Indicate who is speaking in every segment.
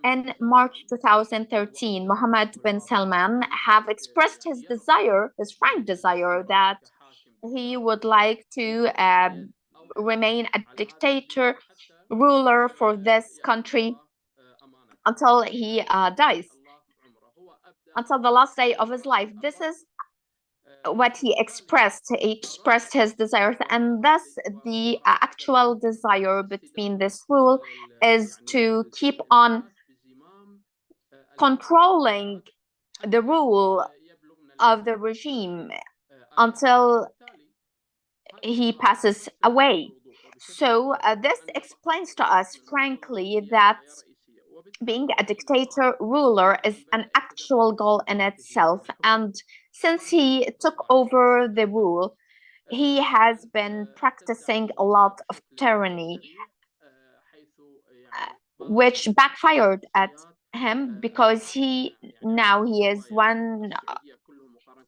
Speaker 1: In March 2013, Mohammed bin Salman have expressed his desire, his frank desire, that he would like to remain a dictator ruler for this country until he dies, until the last day of his life. This is what he expressed. He expressed his desires, and thus the actual desire between this rule is to keep on controlling the rule of the regime until he passes away. So this explains to us, frankly, that being a dictator ruler is an actual goal in itself. And since he took over the rule, he has been practicing a lot of tyranny, which backfired at him because he is one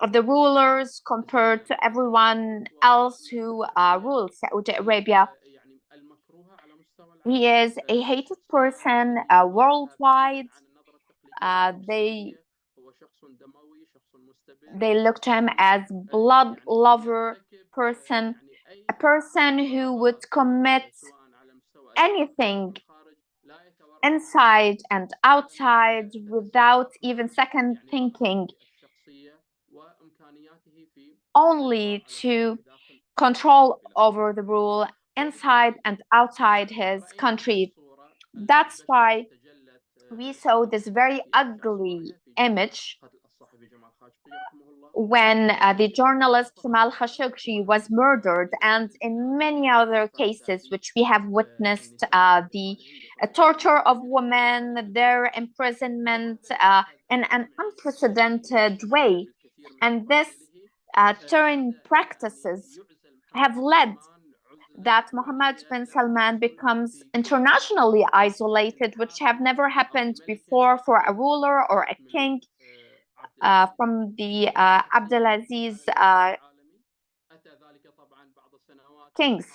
Speaker 1: of the rulers compared to everyone else who rules Saudi Arabia. He is a hated person worldwide. They look to him as blood lover person, a person who would commit anything inside and outside without even second thinking, only to control over the rule inside and outside his country. That's why we saw this very ugly image when the journalist Jamal Khashoggi was murdered, and in many other cases which we have witnessed, the torture of women, their imprisonment in an unprecedented way. And this tyranny practices have led that Mohammed bin Salman becomes internationally isolated, which have never happened before for a ruler or a king from the Abdulaziz kings.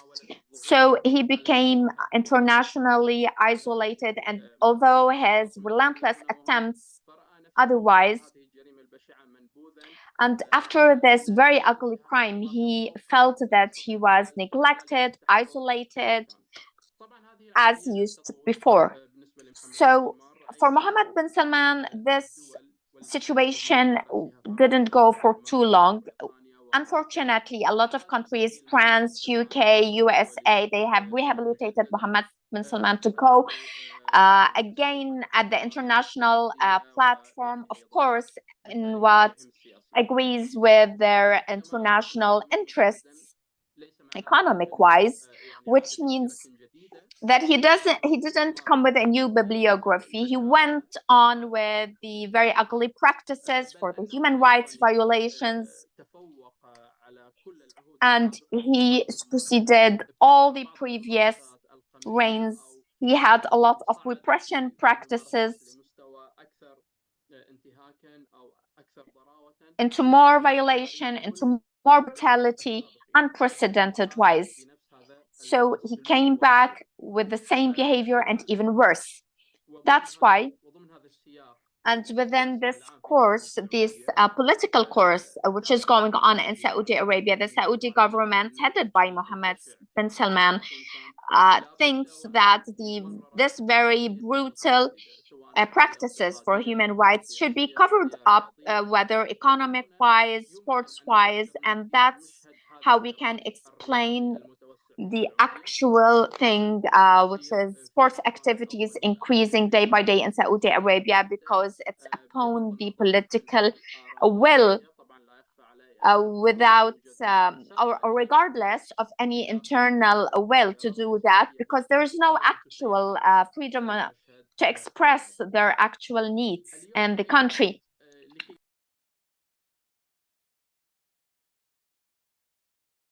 Speaker 1: So he became internationally isolated, and although his relentless attempts otherwise, and after this very ugly crime, he felt that he was neglected, isolated, as he used before. So for Mohammed bin Salman, this situation didn't go for too long. Unfortunately, a lot of countries, France, UK, USA, they have rehabilitated Mohammed bin Salman to go again at the international platform, of course, in what agrees with their international interests, economic wise, which means that he didn't come with a new bibliography. He went on with the very ugly practices for the human rights violations, and he superseded all the previous reigns. He had a lot of repression practices into more violation, into more brutality, unprecedented wise. So he came back with the same behavior and even worse. That's why, and within this course, this political course, which is going on in Saudi Arabia, the Saudi government, headed by Mohammed bin Salman, thinks that this very brutal practices for human rights should be covered up, whether economic wise, sports wise, and that's how we can explain the actual thing, which is sports activities increasing day by day in Saudi Arabia because it's upon the political will without or regardless of any internal will to do that, because there is no actual freedom to express their actual needs in the country.